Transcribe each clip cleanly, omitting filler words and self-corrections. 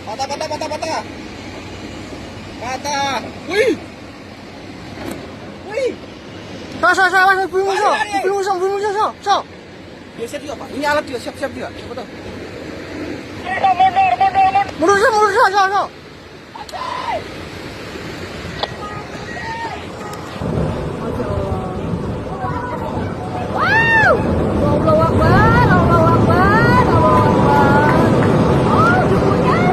Patah, patah, patah, patah. Patah. Wih. Wih. 上，不用上。Dia siap juga, Pak. Ini alat juga, siap juga. Siapa tahu? Mundur, sal. Wow! Allahu Akbar. Oh, jebulnya.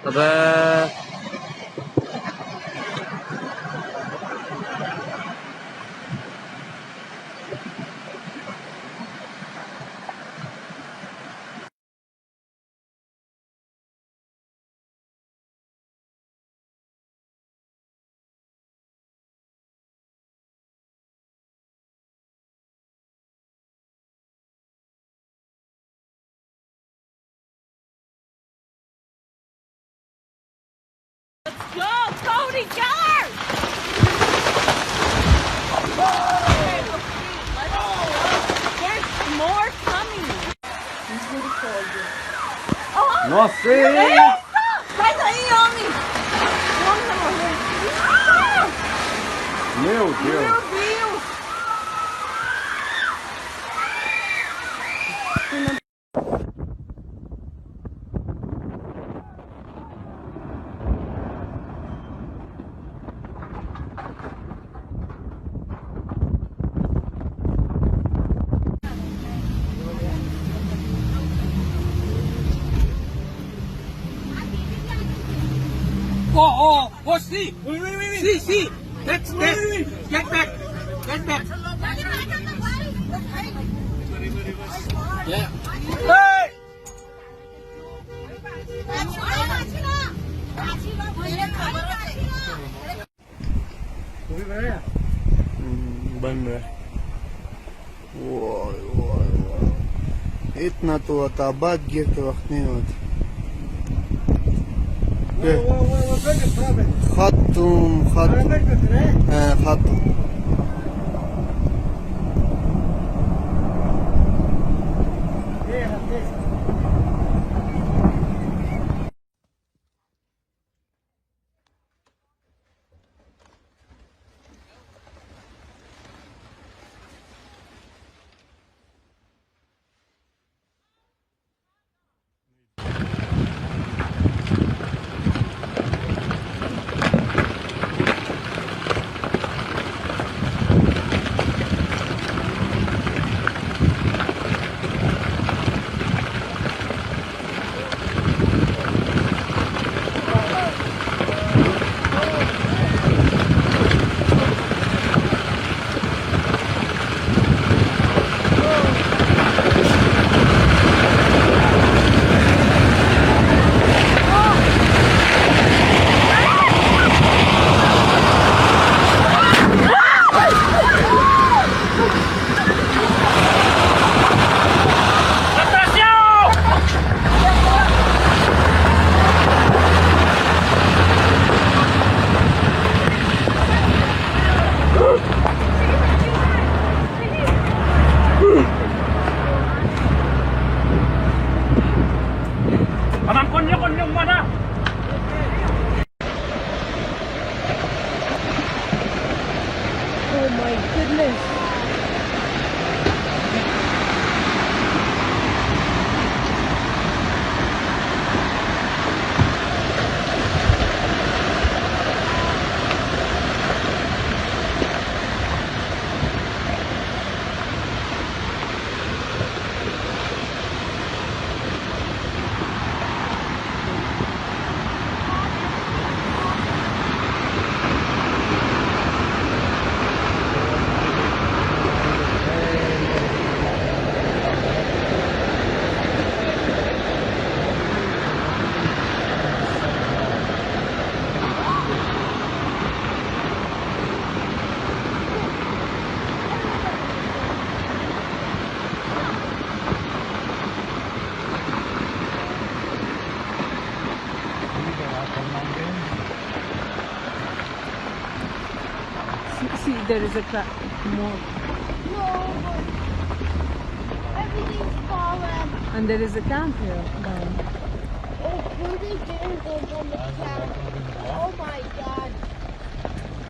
Apa? Go, Cody, Geller! There's more coming. Nossa! Sai daí, homem! O homem tá morrendo. Meu Meu Deus! Deus! Oh, see. See. That's. Get back. Yeah. Hey! बंद है। इतना तो होता, बाद गिरते वक्त नहीं होता। खत्म खत्म। See, there is a crack more. No, everything's fallen. And there is a camp here down. Oh, really didn't go on the camp. Oh my god.